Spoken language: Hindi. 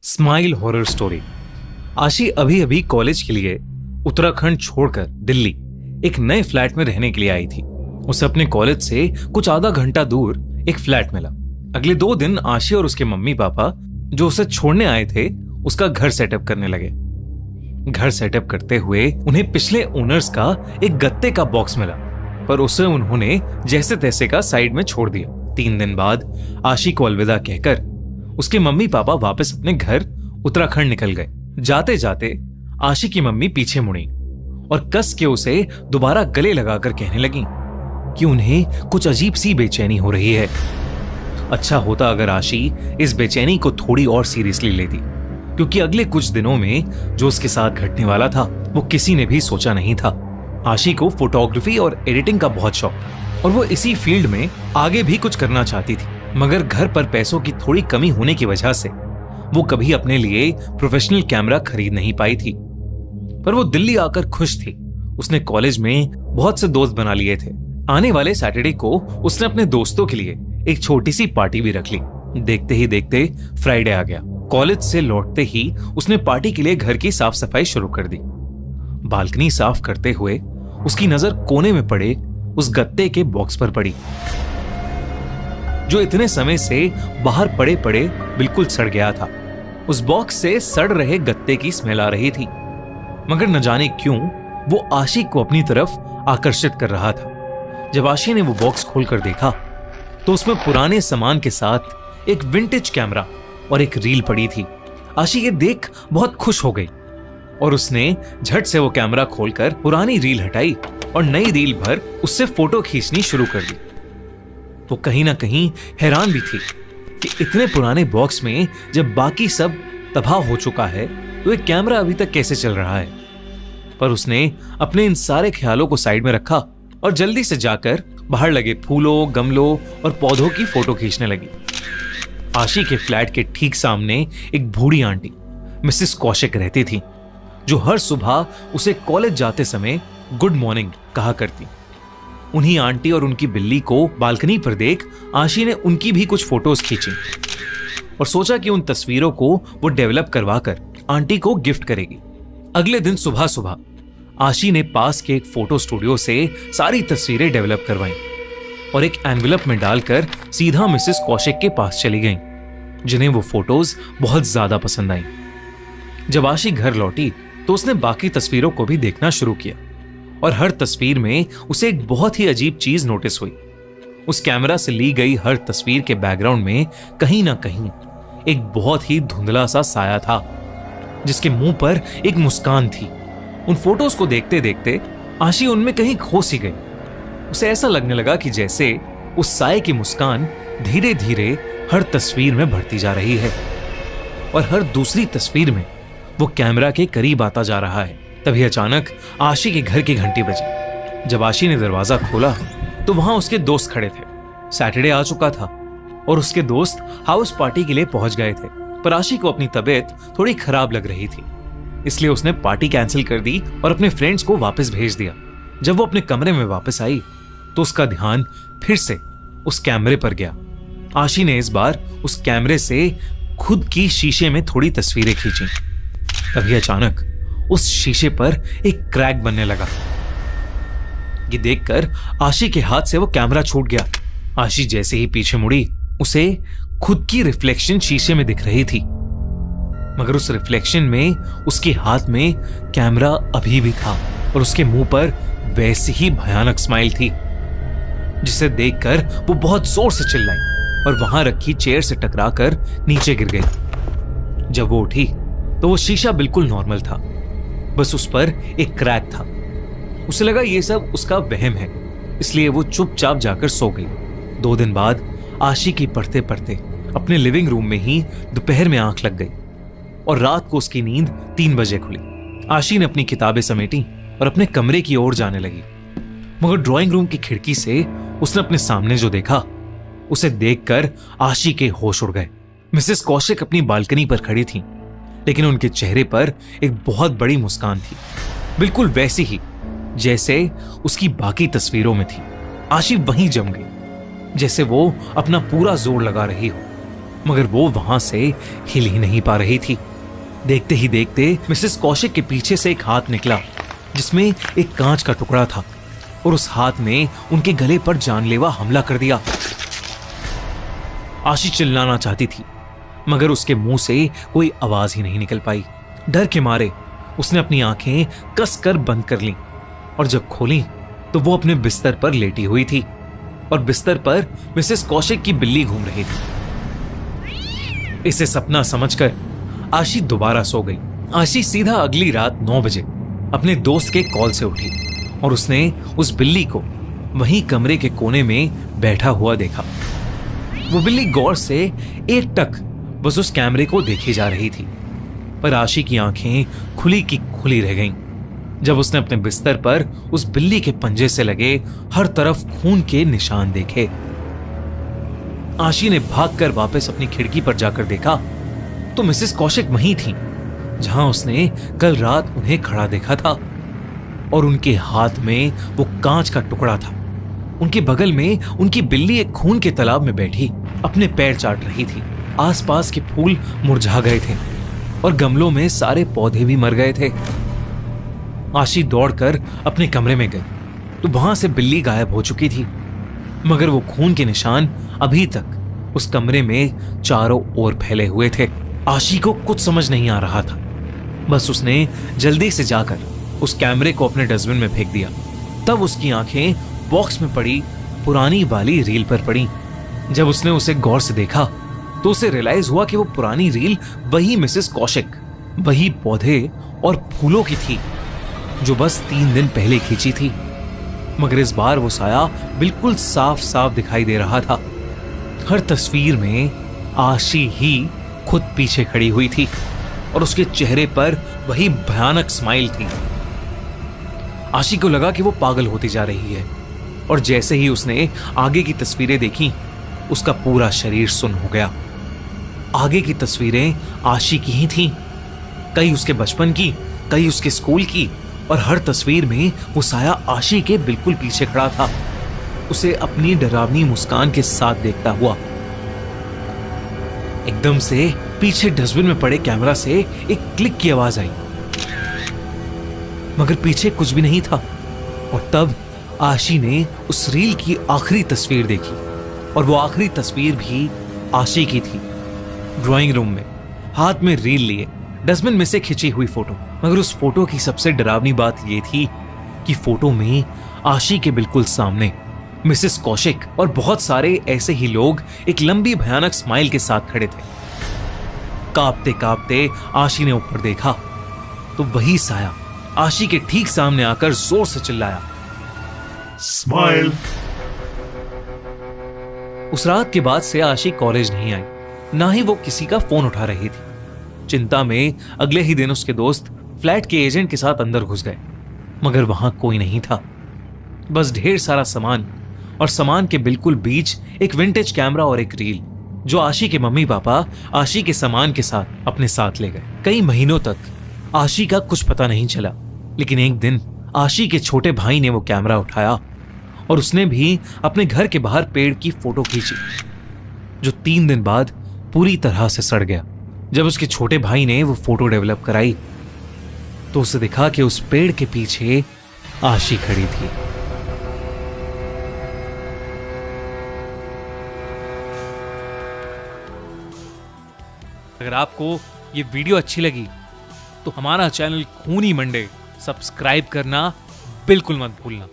Smile horror story. आशी अभी अभी कॉलेज के लिए उत्तराखंड छोड़कर दिल्ली एक नए फ्लैट में रहने के लिए आई थी। उसे अपने कॉलेज से कुछ आधा घंटा दूर एक फ्लैट मिला। अगले 2 दिन आशी और उसके मम्मी पापा जो उसे छोड़ने आए थे उसका घर सेटअप करने लगे। घर सेटअप करते हुए उन्हें पिछले ओनर्स का एक गत्ते का बॉक्स मिला, पर उसे उन्होंने जैसे तैसे का साइड में छोड़ दिया। 3 दिन बाद आशी को अलविदा कहकर उसके मम्मी पापा वापस अपने घर उत्तराखंड निकल गए। जाते जाते आशी की मम्मी पीछे मुड़ी और कस के उसे दोबारा गले लगाकर कहने लगी कि उन्हें कुछ अजीब सी बेचैनी हो रही है। अच्छा होता अगर आशी इस बेचैनी को थोड़ी और सीरियसली लेती, क्योंकि अगले कुछ दिनों में जो उसके साथ घटने वाला था वो किसी ने भी सोचा नहीं था। आशी को फोटोग्राफी और एडिटिंग का बहुत शौक था और वो इसी फील्ड में आगे भी कुछ करना चाहती थी, मगर घर पर पैसों की थोड़ी कमी होने की वजह से वो कभी अपने लिए प्रोफेशनल कैमरा खरीद नहीं पाई थी। पर वो दिल्ली आकर खुश थी। उसने कॉलेज में बहुत से दोस्त बना लिए थे। आने वाले सैटरडे को उसने अपने दोस्तों के लिए एक छोटी सी पार्टी भी रख ली। देखते ही देखते फ्राइडे आ गया। कॉलेज से लौटते ही उसने पार्टी के लिए घर की साफ सफाई शुरू कर दी। बालकनी साफ करते हुए उसकी नजर कोने में पड़े उस गत्ते के बॉक्स पर पड़ी, जो इतने समय से बाहर पड़े पड़े बिल्कुल सड़ गया था। उस बॉक्स से सड़ रहे गत्ते की स्मेल आ रही थी, मगर न जाने क्यों वो आशी को अपनी तरफ आकर्षित कर रहा था। जब आशी ने वो बॉक्स खोलकर देखा तो उसमें पुराने सामान के साथ एक विंटेज कैमरा और एक रील पड़ी थी। आशी ये देख बहुत खुश हो गई और उसने झट से वो कैमरा खोलकर पुरानी रील हटाई और नई रील भर उससे फोटो खींचनी शुरू कर दी। वो कहीं ना कहीं हैरान भी थी कि इतने पुराने बॉक्स में जब बाकी सब तबाह हो चुका है तो एक कैमरा अभी तक कैसे चल रहा है। पर उसने अपने इन सारे ख्यालों को साइड में रखा और जल्दी से जाकर बाहर लगे फूलों, गमलों और पौधों की फोटो खींचने लगी। आशी के फ्लैट के ठीक सामने एक बूढ़ी आंटी मिसेस कौशिक रहती थी, जो हर सुबह उसे कॉलेज जाते समय गुड मॉर्निंग कहा करती। उन्हीं आंटी और उनकी बिल्ली को बालकनी पर देख आशी ने उनकी भी कुछ फोटोज खींची और सोचा कि उन तस्वीरों को वो डेवलप करवाकर आंटी को गिफ्ट करेगी। अगले दिन सुबह सुबह आशी ने पास के एक फोटो स्टूडियो से सारी तस्वीरें डेवलप करवाई और एक एनवेलप में डालकर सीधा मिसेस कौशिक के पास चली गईं, जिन्हें वो फोटोज बहुत ज्यादा पसंद आई। जब आशी घर लौटी तो उसने बाकी तस्वीरों को भी देखना शुरू किया और हर तस्वीर में उसे एक बहुत ही अजीब चीज नोटिस हुई। उस कैमरा से ली गई हर तस्वीर के बैकग्राउंड में कहीं ना कहीं एक बहुत ही धुंधला सा साया था, जिसके मुंह पर एक मुस्कान थी। उन फोटोज को देखते देखते आशी उनमें कहीं खो सी गई। उसे ऐसा लगने लगा कि जैसे उस साये की मुस्कान धीरे धीरे हर तस्वीर में बढ़ती जा रही है और हर दूसरी तस्वीर में वो कैमरा के करीब आता जा रहा है। तभी अचानक आशी के घर की घंटी बजी। जब आशी ने दरवाजा खोला तो वहां उसके दोस्त खड़े थे। सैटरडे आ चुका था और उसके दोस्त हाउस पार्टी के लिए पहुंच गए थे, पर आशी को अपनी तबीयत थोड़ी खराब लग रही थी, इसलिए उसने पार्टी कैंसिल कर दी और अपने फ्रेंड्स को वापस भेज दिया। जब वो अपने कमरे में वापस आई तो उसका ध्यान फिर से उस कैमरे पर गया। आशी ने इस बार उस कैमरे से खुद की शीशे में थोड़ी तस्वीरें खींची। तभी अचानक उस शीशे पर एक क्रैक बनने लगा। ये देखकर आशी के हाथ से वो कैमरा छूट गया। आशी जैसे ही पीछे मुड़ी उसे खुद की रिफ्लेक्शन शीशे में दिख रही थी, मगर उस रिफ्लेक्शन में उसके हाथ में कैमरा अभी भी था और उसके मुंह पर वैसी ही भयानक स्माइल थी, जिसे देखकर वो बहुत जोर से चिल्लाई और वहां रखी चेयर से टकराकर नीचे गिर गई। जब वो उठी तो वो शीशा बिल्कुल नॉर्मल था, बस उस पर एक क्रैक था। उसे लगा ये सब उसका वहम है, इसलिए वो चुपचाप जाकर सो गई। 2 दिन बाद आशी की पढ़ते पढ़ते अपने लिविंग रूम में ही दोपहर में आंख लग गई और रात को उसकी नींद 3 बजे खुली। आशी ने अपनी किताबें समेटी और अपने कमरे की ओर जाने लगी, मगर ड्राइंग रूम की खिड़की से उसने अपने सामने जो देखा उसे देखकर आशी के होश उड़ गए। मिसेस कौशिक अपनी बालकनी पर खड़ी थी, लेकिन उनके चेहरे पर एक बहुत बड़ी मुस्कान थी, बिल्कुल वैसी ही जैसे उसकी बाकी तस्वीरों में थी। आशी वहीं जम गई, जैसे वो अपना पूरा जोर लगा रही हो मगर वो वहां से हिल ही नहीं पा रही थी। देखते ही देखते मिसेस कौशिक के पीछे से एक हाथ निकला जिसमें एक कांच का टुकड़ा था और उस हाथ ने उनके गले पर जानलेवा हमला कर दिया। आशी चिल्लाना चाहती थी मगर उसके मुंह से कोई आवाज ही नहीं निकल पाई। डर के मारे उसने अपनी आंखें कसकर बंद कर लीं और जब खोली तो वो अपने बिस्तर पर लेटी हुई थी और बिस्तर पर मिसेस कौशिक की बिल्ली घूम रही थी। इसे सपना समझकर आशी दोबारा सो गई। आशी सीधा अगली रात 9 बजे अपने दोस्त के कॉल से उठी और उसने उस बिल्ली को वहीं कमरे के कोने में बैठा हुआ देखा। वो बिल्ली गौर से एकटक बस उस कैमरे को देखी जा रही थी, पर आशी की आंखें खुली की खुली रह गईं जब उसने अपने बिस्तर पर उस बिल्ली के पंजे से लगे हर तरफ खून के निशान देखे। आशी ने भागकर वापस अपनी खिड़की पर जाकर देखा तो मिसेस कौशिक वहीं थी जहां उसने कल रात उन्हें खड़ा देखा था और उनके हाथ में वो कांच का टुकड़ा था। उनके बगल में उनकी बिल्ली एक खून के तालाब में बैठी अपने पैर चाट रही थी। आसपास के फूल मुरझा गए थे और गमलों में सारे पौधे भी मर गए थे। आशी दौड़कर अपने कमरे में गई तो वहां से बिल्ली गायब हो चुकी थी, मगर वो खून के निशान अभी तक उस कमरे में चारों ओर फैले हुए थे। आशी को कुछ समझ नहीं आ रहा था। बस उसने जल्दी से जाकर उस कैमरे को अपने डस्टबिन में फेंक दिया। तब उसकी आंखें बॉक्स में पड़ी पुरानी वाली रील पर पड़ी। जब उसने उसे गौर से देखा तो उसे रियलाइज हुआ कि वो पुरानी रील वही मिसेस कौशिक, वही पौधे और फूलों की थी जो बस 3 दिन पहले खींची थी। मगर इस बार वो साया बिल्कुल साफ साफ दिखाई दे रहा था। हर तस्वीर में आशी ही खुद पीछे खड़ी हुई थी और उसके चेहरे पर वही भयानक स्माइल थी। आशी को लगा कि वो पागल होती जा रही है और जैसे ही उसने आगे की तस्वीरें देखी उसका पूरा शरीर सुन्न हो गया। आगे की तस्वीरें आशी की ही थीं, कई उसके बचपन की, कई उसके स्कूल की, और हर तस्वीर में वो साया आशी के बिल्कुल पीछे खड़ा था, उसे अपनी डरावनी मुस्कान के साथ देखता हुआ। एकदम से पीछे डस्टबिन में पड़े कैमरा से एक क्लिक की आवाज आई, मगर पीछे कुछ भी नहीं था। और तब आशी ने उस रील की आखिरी तस्वीर देखी और वो आखिरी तस्वीर भी आशी की थी। ड्राइंग रूम में हाथ में रील लिए डस्टबिन में से खिंची हुई फोटो। मगर उस फोटो की सबसे डरावनी बात यह थी कि फोटो में आशी के बिल्कुल सामने मिसेस कौशिक और बहुत सारे ऐसे ही लोग एक लंबी भयानक स्माइल के साथ खड़े थे। कांपते कांपते आशी ने ऊपर देखा तो वही साया आशी के ठीक सामने आकर जोर से चिल्लाया, स्माइल। उस रात के बाद से आशी कॉलेज नहीं आई, ना ही वो किसी का फोन उठा रही थी। चिंता में अगले ही दिन उसके दोस्त फ्लैट के एजेंट के साथ अंदर घुस गए, मगर वहां कोई नहीं था, बस ढेर सारा सामान, और सामान के बिल्कुल बीच एक विंटेज कैमरा और एक रील जो आशी के मम्मी पापा आशी के सामान के साथ अपने साथ ले गए। कई महीनों तक आशी का कुछ पता नहीं चला, लेकिन एक दिन आशी के छोटे भाई ने वो कैमरा उठाया और उसने भी अपने घर के बाहर पेड़ की फोटो खींची जो 3 दिन बाद पूरी तरह से सड़ गया। जब उसके छोटे भाई ने वो फोटो डेवलप कराई तो उसे दिखा कि उस पेड़ के पीछे आशी खड़ी थी। अगर आपको ये वीडियो अच्छी लगी तो हमारा चैनल खूनी मंडे सब्सक्राइब करना बिल्कुल मत भूलना।